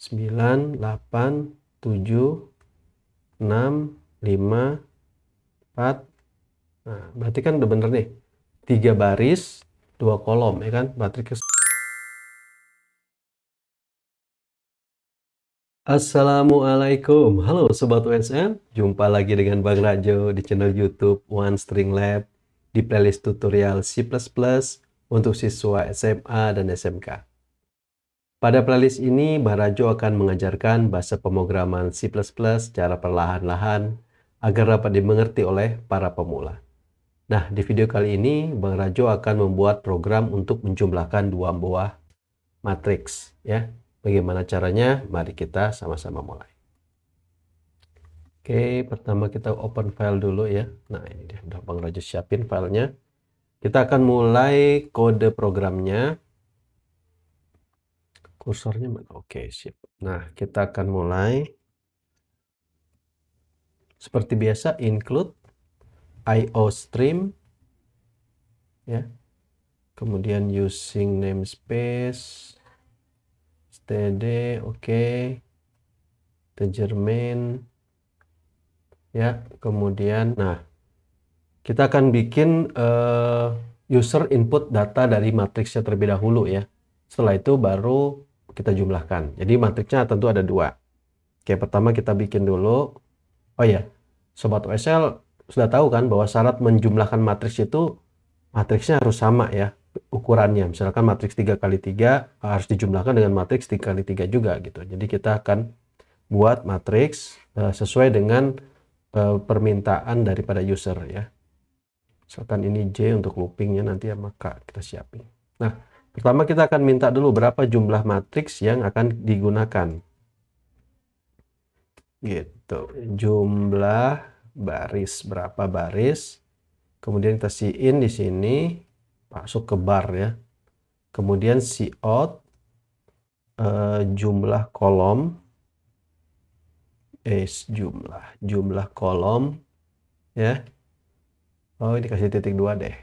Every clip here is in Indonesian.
9, 8, 7, 6, 5, 4. Nah, berarti kan udah bener nih. 3 baris, 2 kolom, ya kan? Matriks. Assalamualaikum. Halo Sobat USM. Jumpa lagi dengan Bang Rajo di channel YouTube One String Lab di playlist tutorial C++ untuk siswa SMA dan SMK. Pada playlist ini, Bang Rajo akan mengajarkan bahasa pemrograman C++ secara perlahan-lahan agar dapat dimengerti oleh para pemula. Nah, di video kali ini, Bang Rajo akan membuat program untuk menjumlahkan dua buah matriks. Ya, bagaimana caranya? Mari kita sama-sama mulai. Oke, pertama kita open file dulu ya. Nah, ini dia, udah Bang Rajo siapin filenya. Kita akan mulai kode programnya. Kursornya mana? Oke, sip. Nah, kita akan mulai. Seperti biasa, include IOStream ya. Kemudian using namespace std, oke. Integer main ya. Kemudian nah, kita akan bikin user input data dari matriksnya terlebih dahulu ya. Setelah itu baru kita jumlahkan. Jadi matriksnya tentu ada dua. Oke, pertama kita bikin dulu. Oh ya, Sobat OSL sudah tahu kan bahwa syarat menjumlahkan matriks itu matriksnya harus sama ya ukurannya. Misalkan matriks 3x3 harus dijumlahkan dengan matriks 3x3 juga gitu. Jadi kita akan buat matriks sesuai dengan permintaan daripada user ya. Misalkan ini J untuk loopingnya nanti ya, maka kita siapin. Nah, pertama kita akan minta dulu berapa jumlah matriks yang akan digunakan. Gitu. Jumlah baris, berapa baris. Kemudian kita in di sini, masuk ke bar ya. Kemudian cout jumlah kolom, jumlah kolom ya. Oh, ini kasih titik 2 deh.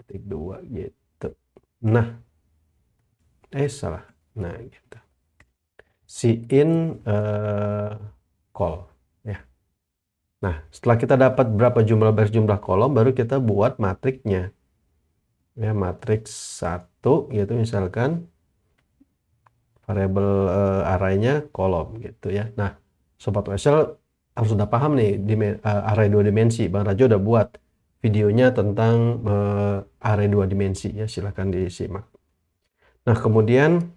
Titik 2 gitu. Nah, salah. Nah, gitu. In call ya. Nah, setelah kita dapat berapa jumlah baris jumlah kolom, baru kita buat matriksnya. Ya, matriks 1 gitu misalkan. Variabel arraynya kolom gitu ya. Nah, Sobat Excel harus sudah paham nih array 2 dimensi. Bang Rajo udah buat videonya tentang array 2 dimensi ya, silahkan disimak. Nah, kemudian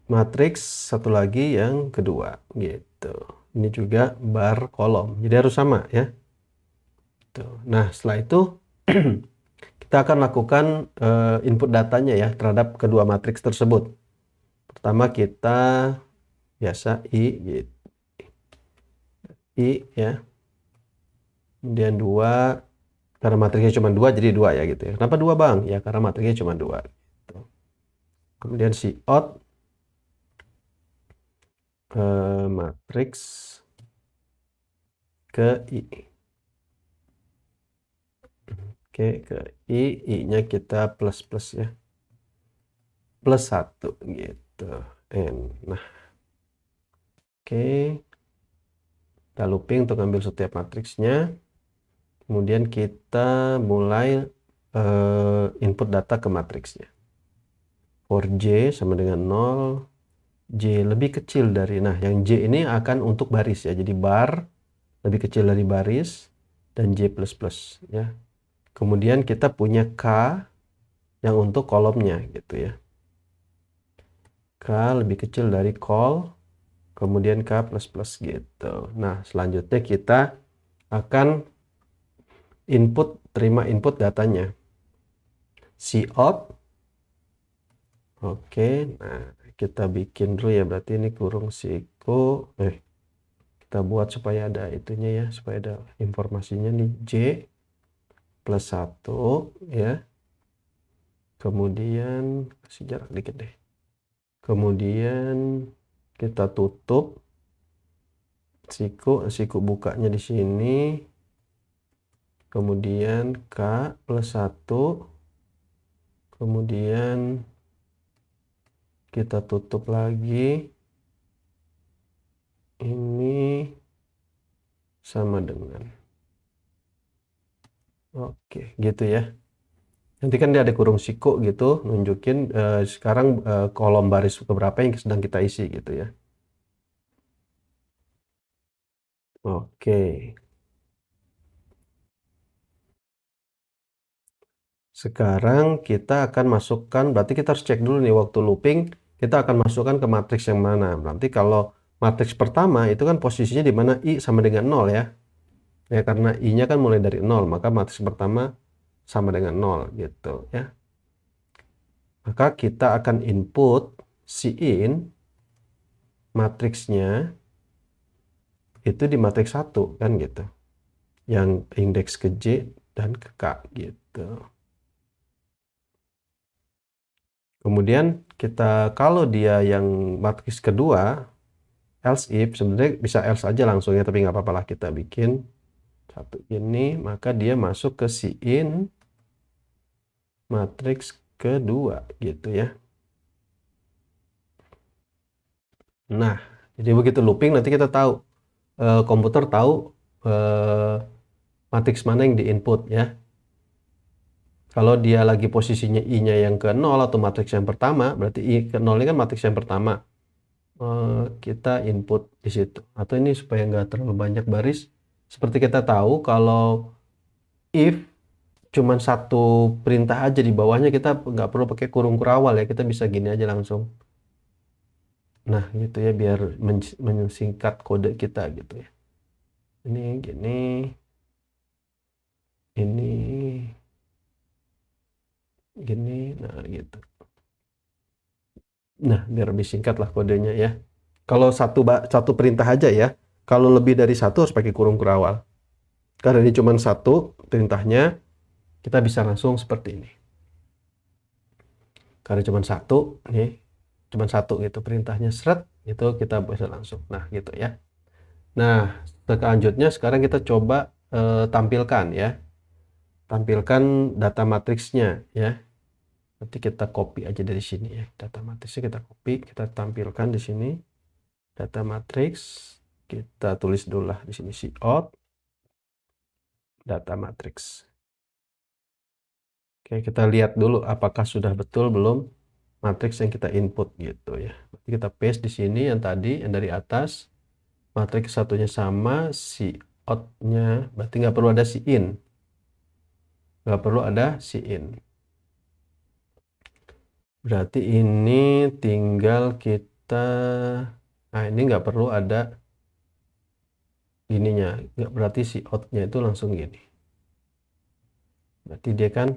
matriks satu lagi yang kedua gitu. Ini juga bar kolom. Jadi harus sama ya. Tuh. Nah, setelah itu kita akan lakukan input datanya ya terhadap kedua matriks tersebut. Pertama kita biasa gitu. Ya. Kemudian 2, karena matriksnya cuma 2 jadi 2 ya gitu ya. Kenapa 2 Bang? Ya karena matriksnya cuma 2 gitu. Kemudian cout matriks ke I. Oke, ke I-nya kita plus ya. Plus 1 gitu. Nah. Oke. Kita looping untuk ambil setiap matriksnya. Kemudian kita mulai input data ke matriksnya. For J sama dengan 0, J lebih kecil dari, nah yang J ini akan untuk baris ya, jadi bar lebih kecil dari baris dan J++ ya. Kemudian kita punya K yang untuk kolomnya gitu ya. K lebih kecil dari col, kemudian K++ gitu. Nah, selanjutnya kita akan terima input datanya. Cout. Oke, nah kita bikin dulu ya, berarti ini kurung siku. Kita buat supaya ada itunya ya, supaya ada informasinya nih. J plus 1 ya. Kemudian kasih jarak dikit deh. Kemudian kita tutup siku bukanya di sini. Kemudian K plus 1. Kemudian kita tutup lagi. Ini sama dengan. Oke, gitu ya. Nanti kan dia ada kurung siku gitu, nunjukin sekarang kolom baris keberapa yang sedang kita isi gitu ya. Oke. Sekarang kita akan masukkan, berarti kita harus cek dulu nih waktu looping, kita akan masukkan ke matriks yang mana. Nanti kalau matriks pertama itu kan posisinya di mana I sama dengan 0 ya. Ya karena I-nya kan mulai dari 0, maka matriks pertama sama dengan 0 gitu ya. Maka kita akan input Cin matriksnya itu di matriks 1 kan gitu. Yang indeks ke J dan ke K gitu. Kemudian kita kalau dia yang matriks kedua else if, sebenarnya bisa else aja langsung ya, tapi nggak apa-apa lah kita bikin satu ini, maka dia masuk ke Cin matriks kedua gitu ya. Nah, jadi begitu looping nanti kita tahu komputer tahu matriks mana yang di input ya. Kalau dia lagi posisinya I-nya yang ke 0 atau matriks yang pertama, berarti I ke 0 ini kan matriks yang pertama. Kita input di situ. Atau ini supaya nggak terlalu banyak baris. Seperti kita tahu kalau if cuman satu perintah aja di bawahnya, kita nggak perlu pakai kurung kurawal ya. Kita bisa gini aja langsung. Nah gitu ya, biar menyingkat kode kita gitu ya. Ini gini. Ini gini. Nah gitu. Nah, biar lebih singkat lah kodenya ya. Kalau satu perintah aja ya. Kalau lebih dari satu harus pakai kurung kurawal. Karena ini cuma satu perintahnya, kita bisa langsung seperti ini. Karena cuma satu, nih, cuma satu gitu perintahnya seret, itu kita bisa langsung. Nah, gitu ya. Nah, selanjutnya sekarang kita coba tampilkan ya. Tampilkan data matriksnya ya. Nanti kita copy aja dari sini ya. Data matriksnya kita copy, kita tampilkan di sini. Data matriks, kita tulis dulu lah di sini cout data matriks. Oke, kita lihat dulu apakah sudah betul belum matriks yang kita input gitu ya. Nanti kita paste di sini yang tadi yang dari atas. Matriks satunya sama, cout-nya berarti nggak perlu ada in. Nggak perlu ada in. Berarti ini tinggal kita, nah ini nggak perlu ada ininya, nggak, berarti cout-nya itu langsung gini. Berarti dia kan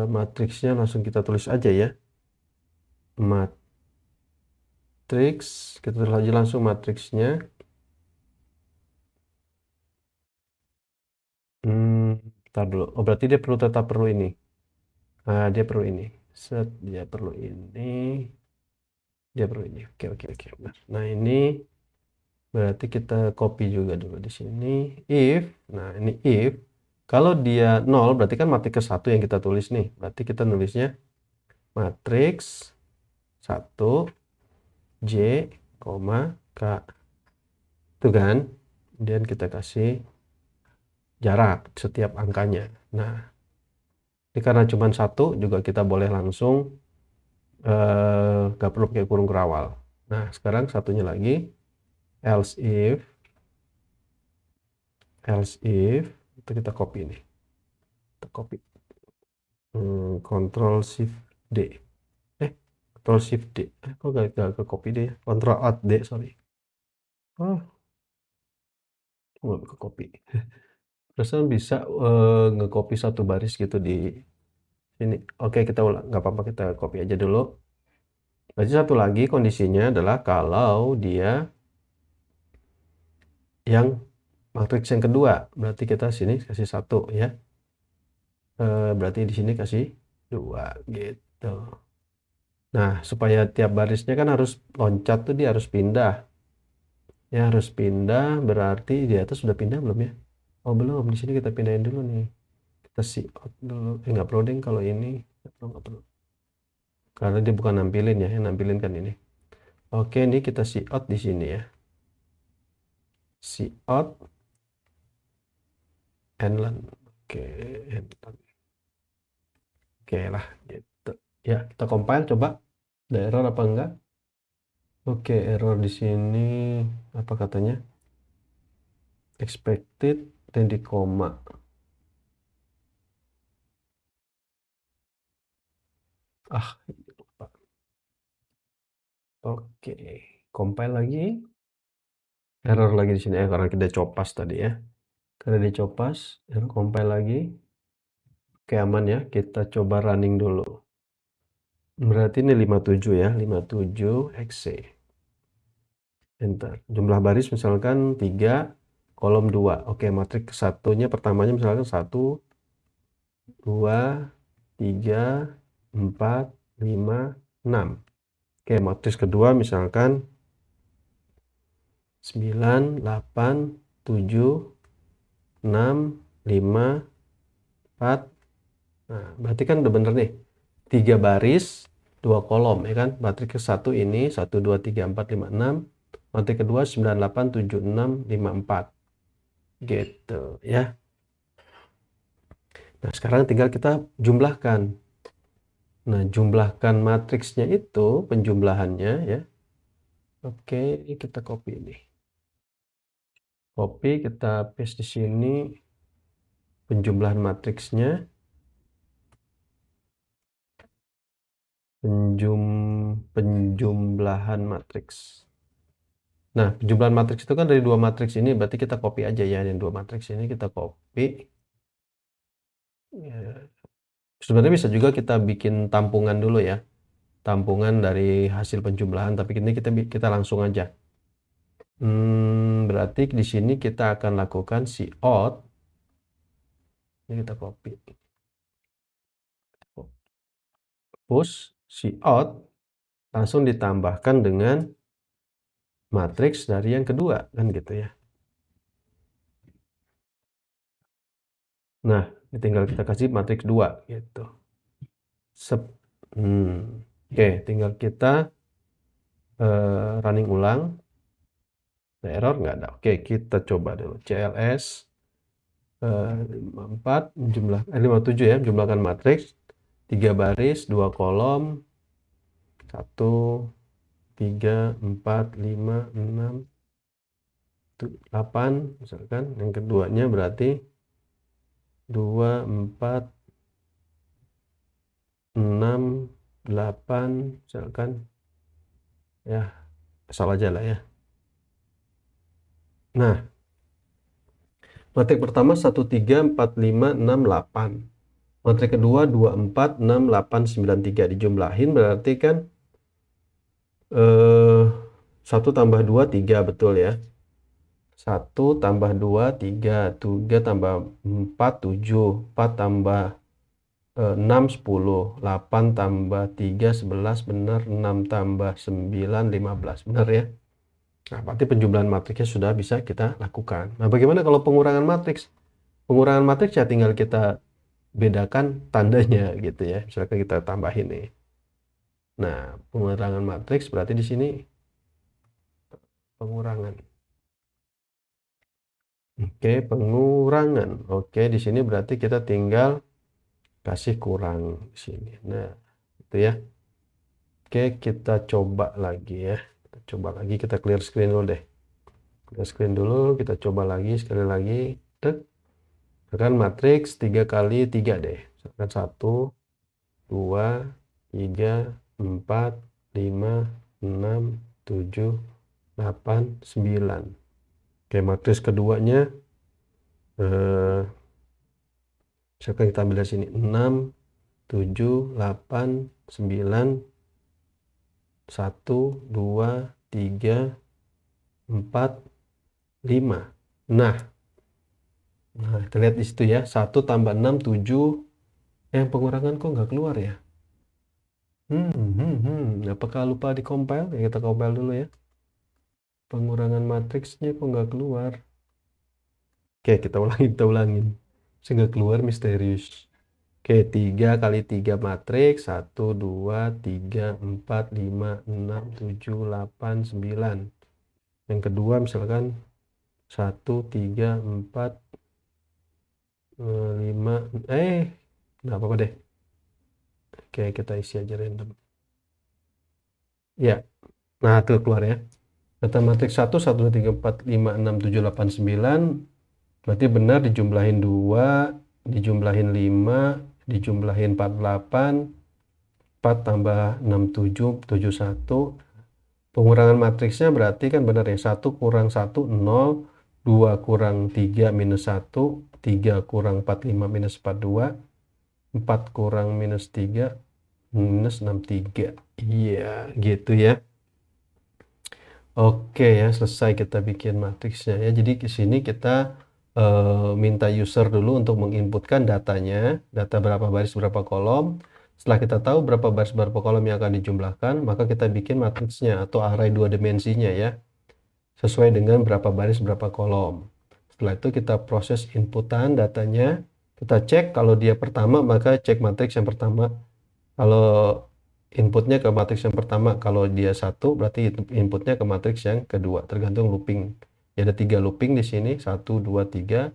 matriksnya langsung kita tulis aja ya. Matriks, kita tulis aja langsung matriksnya. Ntar dulu. Oh, berarti dia tetap perlu ini. Nah, dia perlu ini. Set, dia perlu ini. Dia perlu ini. Oke, oke, oke. Nah, ini berarti kita copy juga dulu di sini. If, nah ini if. Kalau dia 0, berarti kan matriks ke 1 yang kita tulis nih. Berarti kita nulisnya matriks 1, J, K. Itu kan. Kemudian kita kasih jarak setiap angkanya. Nah, ini karena cuma satu juga kita boleh langsung nggak perlu pakai kurung kerawal. Nah, sekarang satunya lagi else if itu kita copy nih. Kita copy. Ctrl Shift D. Ctrl Shift D. Kok gak ke copy deh ya? Ctrl Alt D, sorry. Oh, nggak ke copy. Perasaan bisa nge-copy satu baris gitu di sini. Oke, kita ulang. Nggak apa-apa, kita copy aja dulu. Berarti satu lagi kondisinya adalah kalau dia yang matriks yang kedua, berarti kita sini kasih 1 ya. Berarti di sini kasih 2 gitu. Nah, supaya tiap barisnya kan harus loncat tuh, dia harus pindah. Ya, harus pindah, berarti di atas sudah pindah belum ya? Oh, belum. Di sini kita pindahin dulu nih. Kita out dulu. Nggak perlu deh kalau ini. Nggak perlu. karena dia bukan nampilin ya, yang nampilin kan ini. Oke, ini kita cout di sini ya. Cout endland. Oke, endland. Oke lah, gitu. Ya, kita compile coba. Ada error apa enggak? Oke, error di sini apa katanya? Expected dan di koma. Ah, lupa. Oke, compile lagi. Error lagi di sini ya, karena kita copas tadi ya. Karena dicopas, error compile lagi. Oke, aman ya. Kita coba running dulu. Berarti ini 57 ya, 57 exe. Enter. Jumlah baris misalkan 3, kolom 2. Oke, matriks satunya pertamanya misalkan 1, 2, 3, 4, 5, 6. Oke, matriks kedua misalkan 9, 8, 7, 6, 5, 4. Nah, berarti kan udah bener nih. 3 baris, 2 kolom ya kan. Matriks ke satu ini 1, 2, 3, 4, 5, 6. Matriks kedua 9, 8, 7, 6, 5, 4. Gitu ya. Nah, sekarang tinggal kita jumlahkan. Nah, jumlahkan matriksnya itu penjumlahannya ya. Oke, kita copy ini. Copy, kita paste di sini penjumlahan matriksnya. Penjumlahan matriks. Nah, penjumlahan matriks itu kan dari 2 matriks ini, berarti kita copy aja ya, yang 2 matriks ini kita copy. Ya. Sebenarnya bisa juga kita bikin tampungan dulu ya, tampungan dari hasil penjumlahan, tapi ini kita langsung aja. Berarti di sini kita akan lakukan cout. Ini kita copy. Push cout langsung ditambahkan dengan matriks dari yang kedua kan gitu ya. Nah, tinggal kita kasih matriks 2 gitu. Oke, tinggal kita running ulang. Ada error nggak ada. Oke, kita coba dulu. CLS 54 57 ya, jumlahkan matriks 3 baris, 2 kolom, 1, 3, 4, 5, 6, 8 misalkan. Yang keduanya berarti 2, 4, 6, 8 misalkan. Ya, asal aja lah ya. Nah, matrik pertama 1, 3, 4, 5, 6, 8. Matrik kedua 2, 4, 6, 8, 9, 3. Dijumlahin berarti kan 1 tambah 2, 3, betul ya. 1 tambah 2, 3. 3 tambah 4, 7. 4 tambah 6, 10. 8 tambah 3, 11, benar. 6 tambah 9, 15, benar ya. Nah, berarti penjumlahan matriksnya sudah bisa kita lakukan. Nah, bagaimana kalau pengurangan matriks? Pengurangan matriks ya tinggal kita bedakan tandanya gitu ya. Misalkan kita tambahin nih. Nah, pengurangan matriks berarti di sini pengurangan. Oke, pengurangan. Oke, di sini berarti kita tinggal kasih kurang di sini. Nah, itu ya. Oke, kita coba lagi ya. Kita coba lagi, kita clear screen dulu deh. Clear screen dulu, kita coba lagi sekali lagi. Tek. Misalkan matriks 3 kali 3 deh. Misalkan 1, 2, 3, 4, 5, 6, 7, 8, 9. Oke, matriks keduanya misalkan kita ambil dari sini 6, 7, 8, 9, 1, 2, 3, 4, 5. Nah, kita lihat di situ ya, 1 tambah 6, 7. Yang pengurangan kok nggak keluar ya? Apakah lupa di compile? Ya, kita compile dulu ya. Pengurangan matriksnya kok nggak keluar? Oke, kita ulangin. Sehingga keluar misterius. Oke, 3 kali 3 matriks, 1, 2, 3, 4, 5, 6, 7, 8, 9. Yang kedua misalkan 1, 3, 4, 5, nggak apa-apa deh. Oke, kita isi aja random. Ya, nah tuh keluar ya. Data matriks 1, 1, 2, 3, 4, 5, 6, 7, 8, 9. Berarti benar dijumlahin 2, dijumlahin 5, dijumlahin 48, 4 tambah 6, 7, 7, 1. Pengurangan matriksnya berarti kan benar ya, 1 kurang 1, 0, 2 kurang 3 minus 1, 3 kurang 4, 5 minus 4, 2, 4 kurang minus 3, minus 6, 3. Iya, gitu ya. Oke ya, selesai kita bikin matriksnya ya. Jadi di sini kita minta user dulu untuk menginputkan datanya, data berapa baris berapa kolom. Setelah kita tahu berapa baris berapa kolom yang akan dijumlahkan, maka kita bikin matriksnya atau array 2 dimensinya ya, sesuai dengan berapa baris berapa kolom. Setelah itu kita proses inputan datanya, kita cek kalau dia pertama maka cek matriks yang pertama. Kalau inputnya ke matriks yang pertama, kalau dia 1 berarti inputnya ke matriks yang kedua, tergantung looping. Ya, ada 3 looping di sini, 1, 2, 3.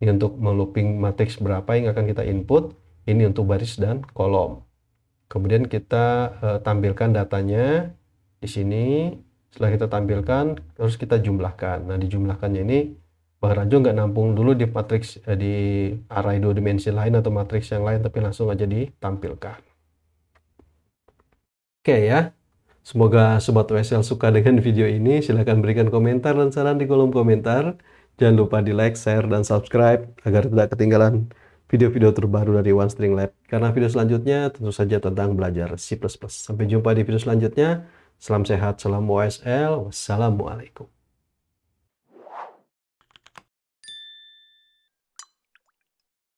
Ini untuk melooping matriks berapa yang akan kita input, ini untuk baris dan kolom. Kemudian kita tampilkan datanya di sini. Setelah kita tampilkan, terus kita jumlahkan. Nah, dijumlahkannya ini Bang Rajo nggak nampung dulu di matriks di array 2 dimensi lain atau matriks yang lain, tapi langsung aja ditampilkan. Oke ya, semoga Sobat WSL suka dengan video ini. Silahkan berikan komentar dan saran di kolom komentar. Jangan lupa di like, share, dan subscribe agar tidak ketinggalan video-video terbaru dari OneString Lab. Karena video selanjutnya tentu saja tentang belajar C++. Sampai jumpa di video selanjutnya. Salam sehat, salam OSL. Wassalamualaikum.